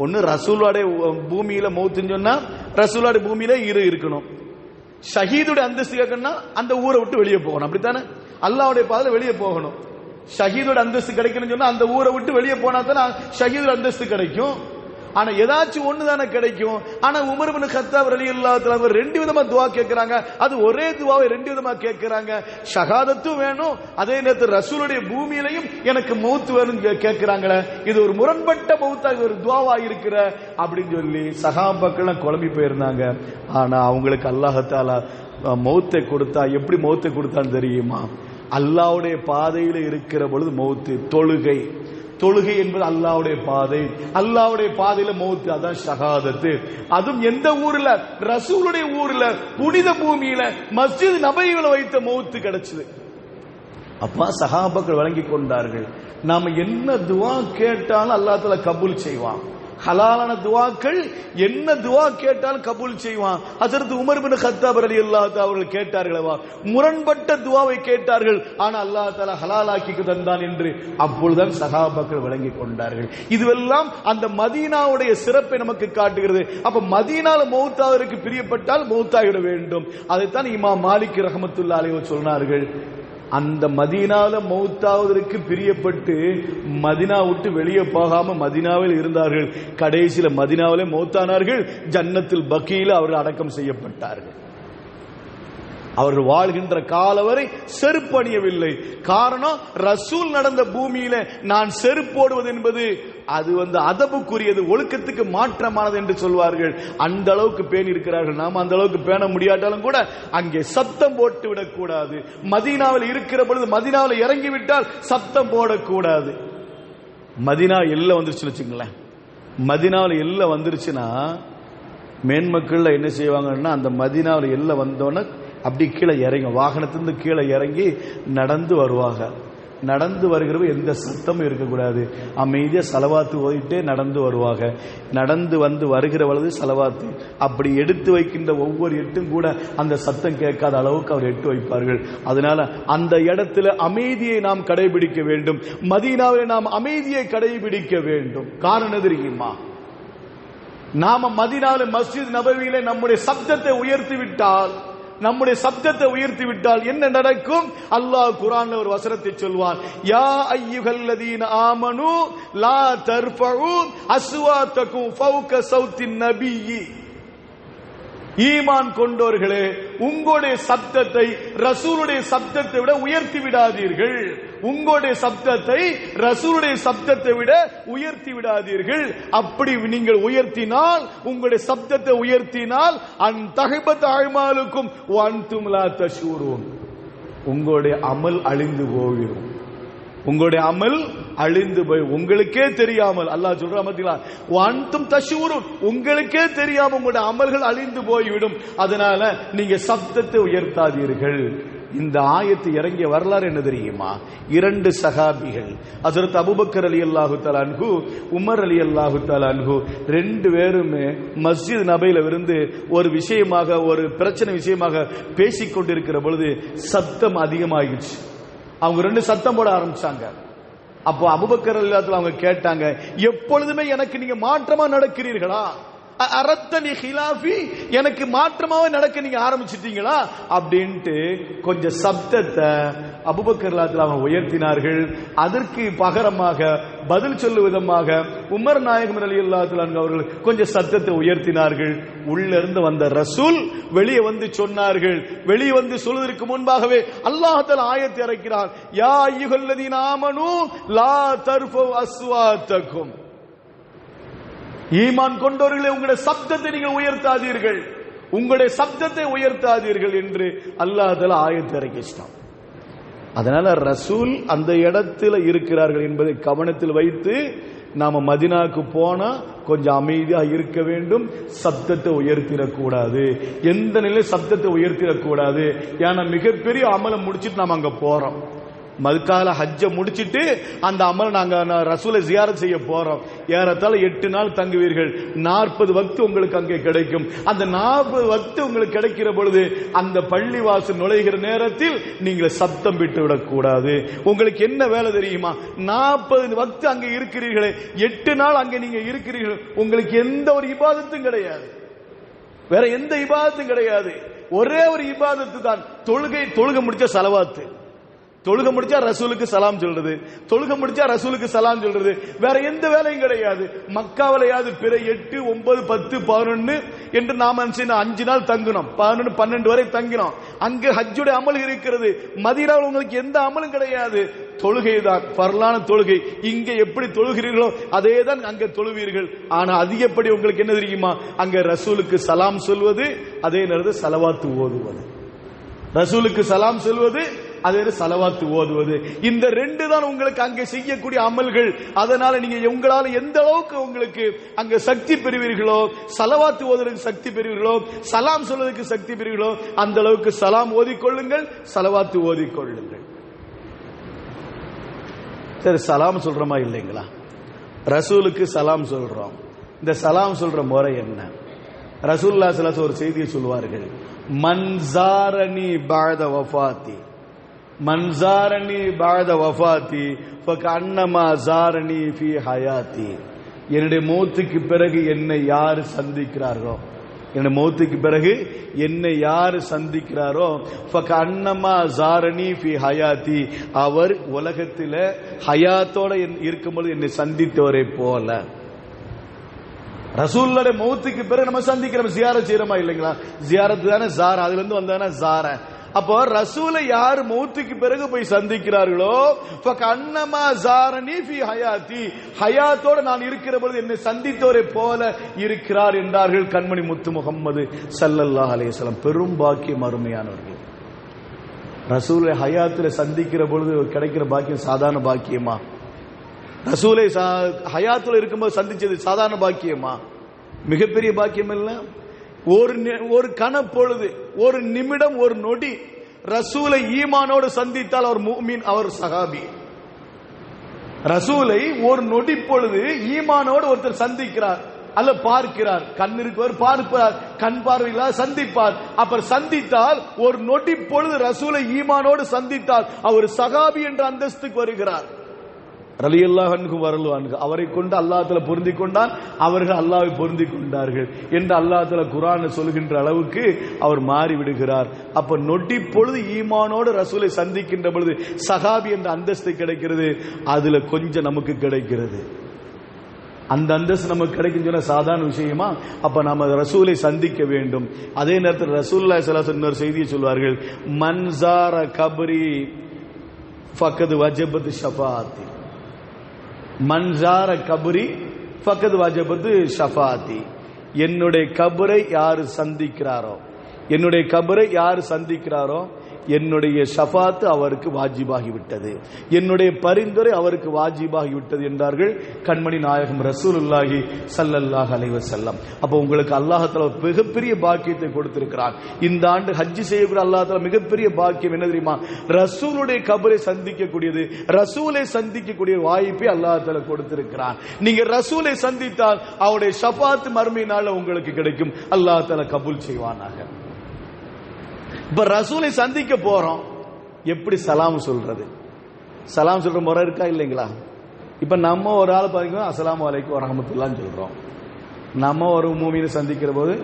ஒன்னு ரசூலுடைய பூமியில மௌத்துன்னு சொன்னா ரசூலுடைய பூமியில இருக்கணும், ஷஹீதுடைய அந்தஸ்து கேட்கணும்னா அந்த ஊரை விட்டு வெளியே போகணும், அப்படித்தானே? அல்லாஹ்வுடைய பாதையில வெளியே போகணும். ஷஹீதோட அந்தஸ்து கிடைக்கணும்னு சொன்னா அந்த ஊரை விட்டு வெளியே போனா தான் ஷஹீதோட அந்தஸ்து கிடைக்கும். ஆனா ஏதாச்சும் ஒண்ணுதானே கிடைக்கும். ஆனா உமர் இப்னு கத்தாப் ரலியல்லாஹு தஆலா அவங்க ரெண்டு விதமா துஆ கேட்கறாங்க. அது ஒரே துஆவை ரெண்டு விதமா கேட்கறாங்க. ஷஹாதத்தும் வேணும், அதே நேரத்தில் ரசூலுடைய பூமியிலையும் எனக்கு மௌத் வேணும் கேட்கறாங்களே, இது ஒரு முரண்பட்ட மௌத்தா, ஒரு துஆவா இருக்கிற அப்படின்னு சொல்லி சஹாபாக்கள் குழம்பி போயிருந்தாங்க. ஆனா அவங்களுக்கு அல்லாஹ் தஆலா மௌத்தை கொடுத்தா எப்படி மௌத்தை கொடுத்தான்னு தெரியுமா? அல்லாஹ்வுடைய பாதையில இருக்கிற பொழுது மௌத்து. தொழுகை, தொழுகை என்பது அல்லாஹ்வுடைய பாதை, அல்லாஹ்வுடைய பாதையில மௌத், அதான் ஷஹாதத்து. அதுவும் எந்த ஊர்ல? ரசூலுடைய ஊர்ல, புனித பூமியில, மஸ்ஜித் நபவியில வைத்த மௌத்து கிடைச்சது. அப்பா சஹாபாக்கள் வழங்கி கொண்டார்கள், நாம என்ன துஆ கேட்டாலும் அல்லாஹ் தஆலா கபூல் செய்வான். ஹலாலான துஆக்கள் என்ன துஆ கேட்டாலும் கபூல் செய்வான். ஹஜ்ரத் உமர் இப்னு கத்தாப் ரலியல்லாஹு தஆலா அவர்கள் கேட்டார்களவா, முரண்பட்ட துஆவை கேட்டார்கள், ஆனா அல்லாஹ் தஆலா ஹலாலாக்கி தந்தான் என்று அப்பொழுதுதான் சஹாபாக்கள் வழங்கி கொண்டார்கள். இதுவெல்லாம் அந்த மதீனாவுடைய சிறப்பை நமக்கு காட்டுகிறது. அப்ப மதீனால மௌத்தாவதற்கு பிரியப்பட்டால் மௌத்தாகிட வேண்டும். அதைத்தான் இமாம் மாலிக் ரஹ்மத்துல்லாஹி அலைஹி சொன்னார்கள். அந்த மதீனால மௌத்தாவதற்கு பிரியப்பட்டு மதீனா விட்டு வெளியே போகாம மதீனாவில் இருந்தார்கள். கடைசியில மதீனாவிலே மௌத்தானார்கள். ஜன்னத்தில் பக்கீல அவர்கள் அடக்கம் செய்யப்பட்டார்கள். அவர்கள் வாழ்கின்ற கால வரை செருப்பு அணியவில்லை. காரணம், ரசூல் நடந்த பூமியில நான் செருப்போடுவது என்பது அது அதபுக்குரியது, ஒழுக்கத்துக்கு மாற்றமானது என்று சொல்வார்கள். அந்த அளவுக்கு பேணி இருக்கிறார்கள். நாம அந்த அளவுக்கு பேண முடியாட்டாலும் கூட அங்கே சத்தம் போட்டு விடக்கூடாது. மதீனாவில் இருக்கிற பொழுது மதீனாவில் இறங்கிவிட்டால் சத்தம் போடக்கூடாது. மதீனா எல்லை வந்துருச்சுன்னு வச்சுங்களேன், மதீனாவில் எல்லை வந்துருச்சுன்னா மேன்மக்கள்ல என்ன செய்வாங்கன்னா, அந்த மதீனாவில் எல்லை வந்தோன்னே அப்படி கீழே இறங்க, வாகனத்திலிருந்து கீழே இறங்கி நடந்து வருவாங்க. நடந்து வருகிறவ எந்த சத்தமும் இருக்கக்கூடாது, அமைதியா சலவாத்து ஓதிட்டே நடந்து வருவாங்க. நடந்து வந்து வருகிற பொழுது சலவாத்து, அப்படி எடுத்து வைக்கின்ற ஒவ்வொரு எட்டும் கூட அந்த சத்தம் கேட்காத அளவுக்கு அவர் எட்டு வைப்பார்கள். அதனால அந்த இடத்துல அமைதியை நாம் கடைபிடிக்க வேண்டும். மதீனாவில் நாம் அமைதியை கடைபிடிக்க வேண்டும். காரணம் தெரியுமா? நாம மதீனாவில் மஸ்ஜித் நபவியிலே நம்முடைய சப்தத்தை உயர்த்திவிட்டால் என்ன நடக்கும்? அல்லாஹ் குர்ஆன்ல ஒரு வசனத்தை சொல்வான், யா அய்யுஹல்லதீன ஆமனு லா தர்ஃபஉ அஸ்வாத்தகும் ஃபௌக ஸௌத்தின் நபியி. ஈமான் கொண்டோர்களே, உங்களுடைய சப்தத்தை ரசூலுடைய சப்தத்தை விட உயர்த்தி விடாதீர்கள். உங்களுடைய சப்தத்தை ரசூலுடைய சப்தத்தை விட உயர்த்தி விடாதீர்கள். அப்படி நீங்கள் உயர்த்தினால், உங்களுடைய சப்தத்தை உயர்த்தினால், அன் தஹபத் அஅமாலுக்கும் வ அன்தும் லா தஷூரூன், உங்களுடைய அமல் அழிந்து போயிடும். உங்களுடைய அமல் அழிந்து போய் உங்களுக்கே தெரியாமல், அல்லாஹ் சொல்றா பாத்தீங்களா, வஅன்தும் தஷூரூன், உங்களுக்கே தெரியாம உங்களுடைய அமல்கள் அழிந்து போய்விடும். அதனால நீங்க சப்தத்தை உயர்த்தாதீர்கள். இந்த ஆயத்து இறங்கிய வரலாறு என்ன தெரியுமா? 2 சஹாபிகள், ஹஜ்ரத் அபூபக்கர் ரலியல்லாஹு தஆலா அன்ஹு, உமர் ரலியல்லாஹு தஆலா அன்ஹு, 2 பேருமே மஸ்ஜித் நபையில இருந்து ஒரு விஷயமாக, ஒரு பிரச்சனை விஷயமாக பேசிக் கொண்டிருக்கிற பொழுது சத்தம் அதிகமாகிடுச்சு. அவங்க 2 சத்தம் போட ஆரம்பிச்சாங்க. அப்போ அபூபக்கர் ரலியல்லாஹு தஆலா அவங்க கேட்டாங்க, எப்பொழுதுமே எனக்கு நீங்க மாற்றமா நடக்கிறீர்களா? அரத்தனி ஹிலாஃபி, எனக்கு மாற்றமாவே நடக்க நீங்க ஆரம்பிச்சிட்டீங்களா அப்படின்ட்டு கொஞ்சம் சப்தத்தை அபூபக்கர் ரலியல்லாஹு தஆலா உயர்த்தினார்கள். அதற்கு பகரமாக பதில் சொல்லும் விதமாக உமர் நாயகம் ரலியல்லாஹு தஆலா அவர்கள் கொஞ்சம் சத்தத்தை உயர்த்தினார்கள். உள்ள இருந்து வந்த ரசூல் வெளியே வந்து சொன்னார்கள். வெளியே வந்து சொல்வதற்கு முன்பாகவே அல்லாஹ் தஆலா ஆயத்தை இறக்கிறார், யா அய்யுஹல்லதீன ஆமனூ லா தர்ஃபு அஸ்வாத்தகும், ஈமான் கொண்டவர்களே உங்களுடைய சப்தத்தை நீங்கள் உயர்த்தாதீர்கள், உங்களுடைய சப்தத்தை உயர்த்தாதீர்கள் என்று அல்லாஹ் தஆலா ஆயத்தை இறக்கிட்டான். அதனால ரசூல் அந்த இடத்துல இருக்கிறார்கள் என்பதை கவனத்தில் வைத்து நாம மதீனாவுக்கு போனா கொஞ்சம் அமைதியா இருக்க வேண்டும். சப்தத்தை உயர்த்திடக்கூடாது, எந்த நிலையில் சப்தத்தை உயர்த்திடக்கூடாது. ஏன்னா மிகப்பெரிய அமலை முடிச்சிட்டு நாம அங்க போறோம். மக்கால ஹஜ்ஜ முடிச்சிட்டு அந்த அமல் நாங்க ரசூலை ஜியாரத் செய்ய போறோம். ஏறத்தாழ 8 நாள் தங்குவீர்கள். 40 வக்து உங்களுக்கு அங்கே கிடைக்கும். அந்த 40 வக்து உங்களுக்கு கிடைக்கிற பொழுது அந்த பள்ளிவாசல் நுழைகிற நேரத்தில் நீங்கள் சப்தம் விட்டு விடக்கூடாது. உங்களுக்கு என்ன வேலை தெரியுமா? 40 வக்து அங்க இருக்கிறீர்களே, 8 நாள் அங்க நீங்க இருக்கிறீர்கள், உங்களுக்கு எந்த ஒரு இபாதத்தும் கிடையாது, வேற எந்த இபாதத்தும் கிடையாது. ஒரே ஒரு இபாதத்து தான் தொழுகை முடிச்ச ஸலவாத். தொழுகை முடிச்சா ரசூலுக்கு சலாம் சொல்றது, தொழுகை முடிச்சா ரசூலுக்கு சலாம் சொல்றது, வேற எந்த வேலையும் கிடையாது. மக்காவிலையாவது பிற 8, 9, 10, 11 என்று நாம 5 நாள் தங்கினோம், 11, 12 வரை தங்கினோம். அங்க ஹஜ்ஜுடைய அமல் இருக்கிறது. மதீனாவில் உங்களுக்கு எந்த அமலும் கிடையாது, தொழுகை தான் ஃபர்லான தொழுகை. இங்க எப்படி தொழுகிறீர்களோ அதே தான் அங்க தொழுவீர்கள். ஆனா அதிகப்படி உங்களுக்கு என்ன தெரியுமா? அங்க ரசூலுக்கு சலாம் சொல்வது, அதே நேரத்தில் ஸலவாத் ஓதுவது. ரசூலுக்கு சலாம் சொல்வது, அதே ஸலவாத் ஓதுவது. இந்த 2 தான் உங்களுக்கு அங்கே செய்யக்கூடிய அமல்கள். அதனால நீங்க உங்களால எந்த அளவுக்கு உங்களுக்கு அங்க சக்தி பெறுவீர்களோ, ஸலவாத் ஓதுறதுக்கு சக்தி பெறுவீர்களோ, சலாம் சொல்வதற்கு சக்தி பெறுவீர்களோ, அந்த அளவுக்கு சலாம் ஓதிக்கொள்ளுங்கள், ஸலவாத் ஓதிக்கொள்ளுங்கள். சரி, சலாம் சொல்றோமா இல்லைங்களா? ரசூலுக்கு சலாம் சொல்றோம். இந்த சலாம் சொல்ற முறை என்ன? ரசூலுல்லாஹி ஸல்லல்லாஹு அலைஹி வஸல்லம் ஒரு செய்தியை சொல்வார்கள், மன்சாரனி பஅத வஃபாத்தி, மன்சாரனி பஅத வஃபாத்தி ஃபகன்னமா ஜாரனி ஃபீ ஹயாத்தி. என்னுடைய மௌத்துக்கு பிறகு என்னை யார் சந்திக்கிறாரோ, என்னுடைய மௌத்துக்கு பிறகு என்னை யார் சந்திக்கிறாரோ, ஃபகன்னமா ஜாரனி ஃபீ ஹயாத்தி, அவர் உலகத்தில் ஹயாத்தோட இருக்கும்போது என்னை சந்தித்தவரை போல. ரசூலுல்லாஹ் மௌத்துக்கு பிறகு நம்ம சந்திக்கிறோம், ஜியாரத் செய்யறோமா இல்லைங்களா? ஜியாரத் தானே ஜார், அதுல இருந்து வந்தானே ஜார. அப்போ ரசூலை யார் மௌத்துக்கு பிறகு போய் சந்திக்கிறார்களோ, ஃபகன்னமா ஜாரனி ஃபீ ஹயாத்தி, ஹயாத்தோட நான் இருக்கிற பொழுது என்னை சந்தித்தவரை போல இருக்கிறார் என்றார்கள் கண்மணி முத்து முகம்மது ஸல்லல்லாஹு அலைஹி வஸல்லம். பெரும் பாக்கியம் அருமையானவர்கள். ரசூலை ஹயாத்துல சந்திக்கிற பொழுது கிடைக்கிற பாக்கியம் சாதாரண பாக்கியமா? ரசூலை ஹயாத்துல இருக்கும்போது சந்திச்சது சாதாரண பாக்கியமா? மிகப்பெரிய பாக்கியம் இல்ல. ஒரு கணப்பொழுது, ஒரு நிமிடம், ஒரு நொடி ரசூலை ஈமானோடு சந்தித்தால் அவர் முஃமின், அவர் சஹாபி. ரசூலை ஒரு நொடி பொழுது ஈமானோடு ஒருத்தர் சந்திக்கிறார் அல்ல பார்க்கிறார், கண் இருக்கவர் பார்ப்பார், கண் பார்வையில சந்திப்பார். அப்புறம் சந்தித்தால் ஒரு நொடி பொழுது ரசூலை ஈமானோடு சந்தித்தால் அவர் சஹாபி என்ற அந்தஸ்துக்கு வருகிறார். ரலியல்லாஹு அன்ஹு வரலு அன்ஹு, அவரை கொண்டு அல்லாஹ் தஆலா பொருந்தி கொண்டான், அவர்கள் அல்லாஹ்வை பொருந்தி கொண்டார்கள் என்று அல்லாஹ் தஆலா குர்ஆனில் சொல்கின்ற அளவுக்கு அவர் மாறி விடுகிறார். அப்ப நொடி பொழுது ஈமானோடு ரசூலை சந்திக்கின்ற பொழுது சஹாபி என்ற அந்தஸ்து கிடைக்கிறது. அதுல கொஞ்சம் நமக்கு கிடைக்கிறது. அந்த அந்தஸ்து நமக்கு கிடைக்கும் சொன்ன சாதாரண விஷயமா? அப்ப நாம ரசூலை சந்திக்க வேண்டும். அதே நேரத்தில் ரசூலுல்லாஹி ஸல்லல்லாஹு அலைஹி வஸல்லம் செய்தியை சொல்வார்கள், மன்சார கபரி ஃபக்கத் வஜபத் ஷஃபாத்தி, மன்சார கபரி ஃபக்கத் வஜபத் ஷஃபாத்தி. என்னுடைய கபரை யார் சந்திக்கிறாரோ, என்னுடைய கபரை யார் சந்திக்கிறாரோ, என்னுடைய ஷஃபாத்து அவருக்கு வாஜிபாகிவிட்டது, என்னுடைய பரிந்துரை அவருக்கு வாஜிபாகிவிட்டது என்றார்கள் கண்மணி நாயகம் ரசூலுல்லாஹி ஸல்லல்லாஹு அலைஹி வஸல்லம். அப்போ உங்களுக்கு அல்லாஹ் தஆலா மிகப்பெரிய பாக்கியத்தை கொடுத்திருக்கிறான். இந்த ஆண்டு ஹஜ் செய்யக்கூடிய அல்லாஹ் தஆலா மிகப்பெரிய பாக்கியம் என்ன தெரியுமா? ரசூலுடைய கபரை சந்திக்கக்கூடியது, ரசூலை சந்திக்கக்கூடிய வாய்ப்பை அல்லாஹ் தஆலா கொடுத்திருக்கிறான். நீங்க ரசூலை சந்தித்தால் அவருடைய ஷஃபாத் மறுமை நாள்ல உங்களுக்கு கிடைக்கும். அல்லாஹ் தஆலா கபூல் செய்வானாக. இப்ப ரசூலை சந்திக்க போறோம், எப்படி சலாம் சொல்றது? சலாம் சொல்ற முறை இருக்கா இல்லைங்களா? இப்ப நம்ம ஒரு ஆள் பாத்தீங்கன்னா அஸ்ஸலாமு அலைக்கும் வரஹ்மத்துல்லாஹி சொல்றோம். நம்ம ஒரு மூமினை சந்திக்கிற போது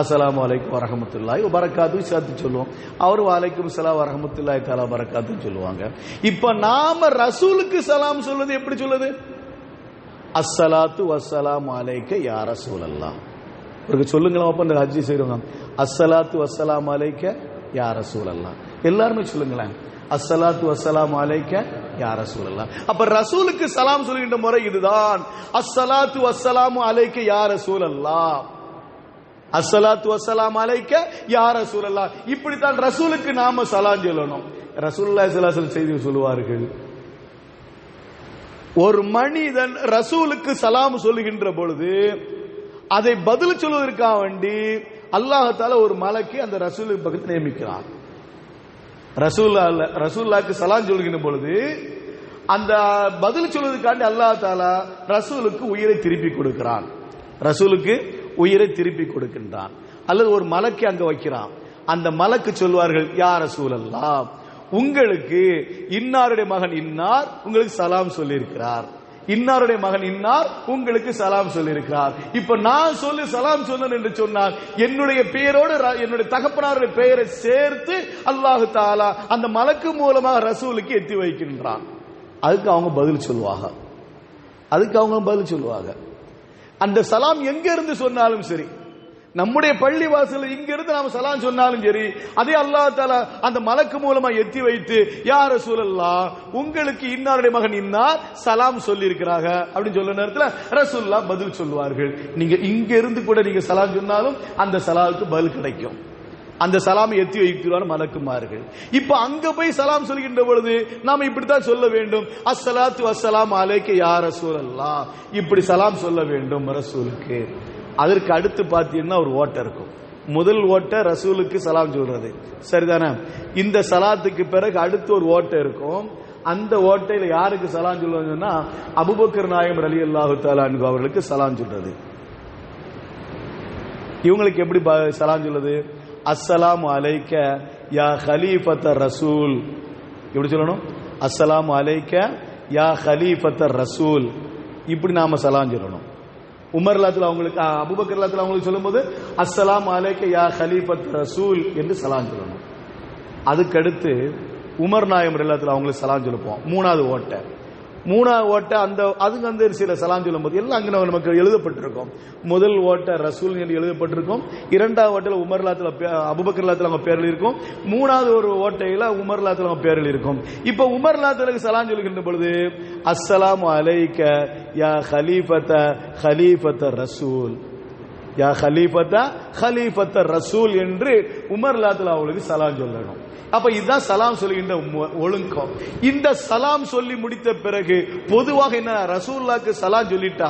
அஸ்ஸலாமு அலைக்கும் வரஹ்மத்துல்லாஹி வபரகாத்துஹு சேர்த்து சொல்லுவோம். அவர் வலைக்கும் ஸலாம் வரஹ்மத்துல்லாஹி தஆலா பரகாத்துஹு சொல்லுவாங்க. இப்ப நாம ரசூலுக்கு சலாம் சொல்றது எப்படி சொல்லுது? அஸ்ஸலாத்து வஸ்ஸலாமு அலைக்க யா ரசூலல்லாஹ். உங்களுக்கு சொல்லுங்களா? அப்ப இந்த ஹஜ் செய்றவங்க அஸ்ஸலாத்து வஸ்ஸலாமு அலைக்க யா ரசூலல்லாஹ் எல்லாரும் சொல்லுங்களேன். அஸ்ஸலாத்து வஸ்ஸலாமு அலைக்க யா ரசூலல்லாஹ். அப்ப ரசூலுக்கு சலாம் சொல்கின்ற முறை இதுதான். அஸ்ஸலாத்து வஸ்ஸலாமு அலைக்க யா ரசூலல்லாஹ், அஸ்ஸலாத்து வஸ்ஸலாமு அலைக்க யா ரசூலல்லாஹ். இப்படித்தான் ரசூலுக்கு நாம சலாம் சொல்லணும். ரசூலுல்லாஹி ஸல்லல்லாஹு அலைஹி வஸல்லம் செய்தி சொல்லுவார்கள், ஒரு மனிதன் ரசூலுக்கு சலாம் சொல்லுகின்ற பொழுது அதை பதில் சொல்வதற்காக வேண்டி அல்லாஹ் தஆலா ஒரு மலக்கை அந்த ரசூலுக்கு பக்கத்தில் நியமிக்கிறான். ரசூலுல்லாஹ்க்கு சலாம் சொல்கின்ற பொழுது அந்த பதில் சொல்வதற்காண்டி அல்லாஹ் தஆலா ரசூலுக்கு உயிரை திருப்பி கொடுக்கிறான், ரசூலுக்கு உயிரை திருப்பி கொடுக்கின்றான். அல்லது ஒரு மலக்கை அங்க வைக்கிறான். அந்த மலக்கு சொல்வார்கள், யா ரசூலல்லாஹ், உங்களுக்கு இன்னாருடைய மகன் இன்னார் உங்களுக்கு சலாம் சொல்லியிருக்கிறார், இன்னாருடைய மகன் இன்னார் உங்களுக்கு சலாம் சொல்லியிருக்கிறார். இப்ப நான் சொல்லி சலாம் சொன்னேன் என்று சொன்னால் என்னுடைய பெயரோடு என்னுடைய தகப்பனாருடைய பெயரை சேர்த்து அல்லாஹ் தஆலா அந்த மலக்கு மூலமாக ரசூலுக்கு எத்தி வைக்கின்றான். அதுக்கு அவங்க பதில் சொல்லுவாங்க, அதுக்கு அவங்க பதில் சொல்லுவாங்க. அந்த சலாம் எங்க இருந்து சொன்னாலும் சரி, நம்முடைய பள்ளி வாசல் இங்க இருந்து நாம சலாம் சொன்னாலும் சரி, அதே அல்லாஹ் தஆலா அந்த மலக்கு மூலமா எத்தி வைத்து யா ரசூலல்லாஹ் உங்களுக்கு இன்னாருடைய மகன் இன்னார் சலாம் சொல்லி இருக்கிறாங்க அப்படின்னு சொல்ற நேரத்தில் ரசூலுல்லாஹ் பதில் சொல்லுவார்கள். நீங்க இங்க இருந்து கூட நீங்க சலாம் சொன்னாலும் அந்த சலாமுக்கு பதில் கிடைக்கும். அந்த சலாமை எத்தி வைக்கிறார் மலக்குமார்கள். இப்ப அங்க போய் சலாம் சொல்கின்ற பொழுது நாம இப்படித்தான் சொல்ல வேண்டும், அஸ்ஸலாத்து வஸ்ஸலாமு அலைக்க யா ரசூலல்லாஹ், இப்படி சலாம் சொல்ல வேண்டும் ரசூலுக்கு. அதற்கு அடுத்து பார்த்தீங்கன்னா ஒரு ஓட்டை இருக்கும். முதல் ஓட்டை ரசூலுக்கு சலாம் சொல்றது சரிதானே? இந்த சலாத்துக்கு பிறகு அடுத்து ஒரு ஓட்டை இருக்கும். அந்த ஓட்டையில யாருக்கு சலாம் சொல்லுவாங்கன்னா அபூபக்கர் நாயகம் ரலியல்லாஹு தஆலா அன்ஹு அவர்களுக்கு சலாம் சொல்றது. இவங்களுக்கு எப்படி சலாம் சொல்லுது? அஸ்ஸலாமு அலைக்க யா கலீஃபத்த ரசூல். எப்படி சொல்லணும்? அஸ்ஸலாமு அலைக்க யா கலீஃபத்த ரசூல். இப்படி நாம சலாம் சொல்லணும். உமர் ரலியல்லாஹு அவங்களுக்கு, அபூபக்கர் ரலியல்லாஹு அவங்களுக்கு சொல்லும்போது அஸ்ஸலாமு அலைக்க யா கலீஃபத் ரசூல் என்று சலாம் சொல்லணும். அதுக்கடுத்து உமர் நாயகம் ரலியல்லாஹு அவங்களுக்கு சலாம் சொல்லுவோம். மூணாவது ஓட்டை அந்த அதுக்கு வந்து சில சலாம் சொல்லும் போது எல்லாம் அங்கே நமக்கு எழுதப்பட்டிருக்கும். முதல் ஓட்டை ரசூல் என்று எழுதப்பட்டிருக்கும். இரண்டாவது ஓட்டையில் உமர் ரலியல்லாஹு அபூபக்கர் ரலியல்லாஹு அவங்க பேரில் இருக்கும். மூணாவது ஒரு ஓட்டையில உமர் ரலியல்லாஹு அவங்க பேரில் இருக்கும். இப்ப உமர் ரலியல்லாஹு சலாம் சொல்லுகின்ற பொழுது அஸ்ஸலாமு அலைக்க யா கலீஃபத்த ரசூல், யா கலீஃபத்த ரசூல் என்று உமர் ரலியல்லாஹு அவங்களுக்கு சலாம் சொல்லணும். அப்ப இதுதான் சலாம் சொல்லுகின்ற ஒழுங்கம். இந்த சலாம் சொல்லி முடித்த பிறகு பொதுவாக என்ன, ரசூலுல்லாஹ்க்கு சலாம் சொல்லிட்டா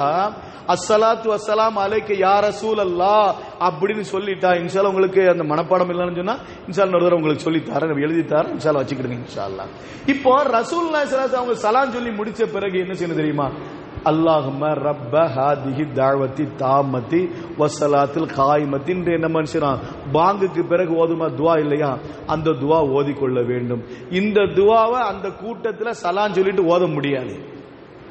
அஸ்ஸலாத்து வஸ்ஸலாமு அலைக்க யா ரசூலல்லாஹ் அப்படின்னு சொல்லிட்டா இன்ஷால்லா உங்களுக்கு அந்த மனப்பாடம் இல்லைன்னு சொன்னா இன்ஷால்லா ஒரு தடவை உங்களுக்கு சொல்லி தரேன், எழுதி தரேன், இன்ஷால்லா வச்சுக்கிடுங்க இன்ஷால்லா. இப்போ ரசூலுல்லாஹி ஸல்லல்லாஹு அலைஹி வஸல்லம் அவங்க சலாம் சொல்லி முடிச்ச பிறகு என்ன செய்யணும் தெரியுமா? அல்லாஹும்ம ரப்ப ஹாதிஹி தஅவத்தி தாமத்தி வஸ்ஸலாத்தில் காயிமத்தி என்று என்ன மனுஷனா பாங்குக்கு பிறகு ஓதுமா துவா இல்லையா, அந்த துவா ஓதிக்கொள்ள வேண்டும். இந்த துவாவை அந்த கூட்டத்தில் சலாம் சொல்லிட்டு ஓத முடியாது.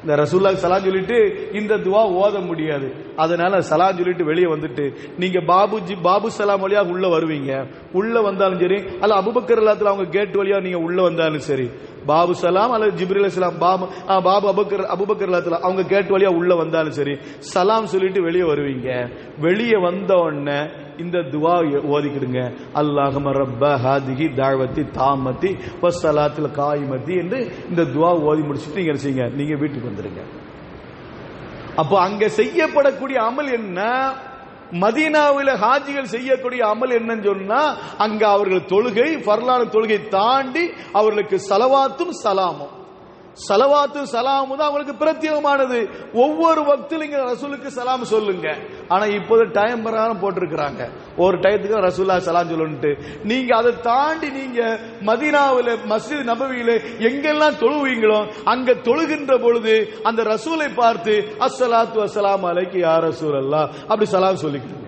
இந்த ரசூலுல்லாஹி சலாம் சொல்லிட்டு இந்த துவா ஓத முடியாது. அதனால சலாம் சொல்லிட்டு வெளியே வந்துட்டு நீங்க பாபு சலாம் வழியா உள்ள வருவீங்க. உள்ள வந்தாலும் சரி, அல்ல அபூபக்கர் ரலியல்லாஹு அவங்க கேட் வழியா நீங்க உள்ள வந்தாலும் சரி, பாபு சலாம் அல்லது ஜிப்ரீல் அலைஹிஸ்ஸலாம் பாபு அபூபக்கர் ரலியல்லாஹு அவங்க கேட் வழியா உள்ள வந்தாலும் சரி, சலாம் சொல்லிட்டு வெளியே வருவீங்க. வெளியே வந்த உடனே இந்த துவா ஓதிக்கிடுங்க, அல்லாஹும்ம ரப்ப ஹாதிஹி தஅவத்தி தாமத்தி வஸ்ஸலாத்தில் காயிமத்தி என்று இந்த துவா ஓதி முடிச்சுட்டு நீங்க செய்யுங்க, நீங்க வீட்டுக்கு வந்துருங்க. அப்போ அங்க செய்யப்படக்கூடிய அமல் என்ன? மதீனாவில் ஹாஜிகள் செய்யக்கூடிய அமல் என்னன்னு சொன்னா, அங்க அவர்கள் தொழுகை ஃபர்லான தொழுகை தாண்டி அவர்களுக்கு ஸலவாத்தும் ஸலாமும், ஸலவாத்து ஸலாமும் தான் அவங்களுக்கு பிரத்யேகமானது. ஒவ்வொரு வக்திலும் நீங்க ரசூலுக்கு சலாம் சொல்லுங்க. ஆனா இப்போது டைம் பிரகாரம் போட்டிருக்கிறாங்க, ஒரு டயத்துக்கு ரசூலுல்லாஹ் சலாம் சொல்லணும்ட்டு. நீங்க அதை தாண்டி நீங்க மதீனாவில் மஸ்ஜித் நபவியில எங்கெல்லாம் தொழுவீங்களோ அங்க தொழுகின்ற பொழுது அந்த ரசூலை பார்த்து அஸ்ஸலாத்து வஸ்ஸலாமு அலைக்கி யா ரசூலல்லாஹ் அப்படி சலாம் சொல்லிக்கிறீங்க.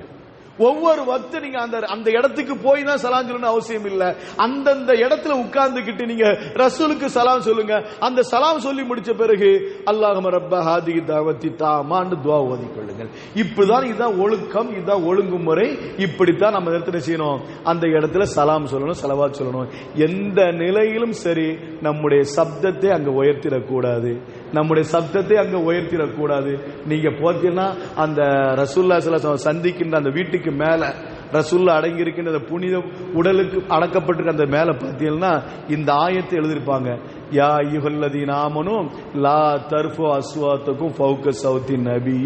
ஒவ்வொரு வக்து நீங்க அந்த இடத்துக்கு போய் தான் சலாம் சொல்லணும் அவசியம் இல்ல. அந்தந்த இடத்துல உட்கார்ந்துகிட்டு நீங்க ரசூலுக்கு சலாம் சொல்லுங்க. அந்த சலாம் சொல்லி முடிச்ச பிறகு அல்லாஹும்ம ரப்ப ஹாதிஹி தஅவத்தி தாமான்னு துஆ ஓதி கொள்ளுங்கள். இப்படிதான், இதுதான் ஒழுக்கம், இதுதான் ஒழுங்குமுறை. இப்படித்தான் நம்ம இடத்துல செய்யணும். அந்த இடத்துல சலாம் சொல்லணும், ஸலவாத் சொல்லணும். எந்த நிலையிலும் சரி நம்முடைய சப்தத்தை அங்க உயர்த்திடக்கூடாது, நம்முடைய சப்தத்தை அங்க உயர்த்திடக்கூடாது. நீங்க போத்தீங்கன்னா அந்த ரசூலுல்லாஹி ஸல்லல்லாஹு அலைஹி வஸல்லம் சந்திக்கின்ற அந்த வீட்டுக்கு மேல ரசூலுல்லாஹ் அடங்கி இருக்கின்ற புனித உடலுக்கு அடக்கப்பட்டிருக்க அந்த மேல பார்த்தீங்கன்னா இந்த ஆயத்தை எழுதியிருப்பாங்க, யா அய்யுஹல்லதீன ஆமனூ லா தர்ஃபு அஸ்வாத்தக்கும் ஃபௌக ஸௌத்தி நபி,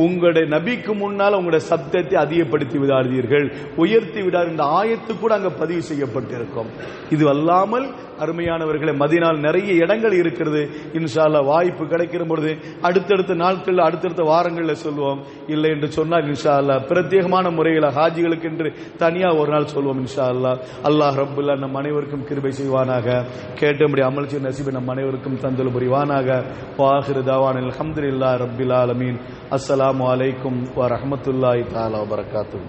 உங்களுடைய நபிக்கு முன்னால் உங்களுடைய சப்தத்தை அதிகப்படுத்தி விடாதீர்கள், உயர்த்தி விடார். இந்த ஆயத்து கூட அங்க பதிவு செய்யப்பட்டிருக்கும். இது அல்லாமல் அருமையானவர்களே, மதீனாவில் நிறைய இடங்கள் இருக்கிறது. இன்ஷா அல்லாஹ் வாய்ப்பு கிடைக்கிற பொழுது அடுத்தடுத்த நாட்கள் அடுத்தடுத்த வாரங்களில் சொல்லுவோம். இல்லை என்று சொன்னால் இன்ஷா அல்லாஹ் பிரத்யேகமான முறையில் ஹாஜிகளுக்கு என்று தனியா ஒரு நாள் சொல்வோம் இன்ஷா அல்லாஹ். அல்லாஹ் ரப்புல்லா நம் அனைவருக்கும் கிருபை செய்வானாக. கேட்டபடி அமல் செய்ய நசீபை நம் அனைவருக்கும் தந்தல் புரிவானாக. வாஹிரு தாவானில் அல்ஹம்துலில்லாஹி ரப்பில் ஆலமீன். அஸ்ஸலாமு அலைக்கும் வ ரஹ்மத்துல்லாஹி தஆலா வ பரகாத்துஹு.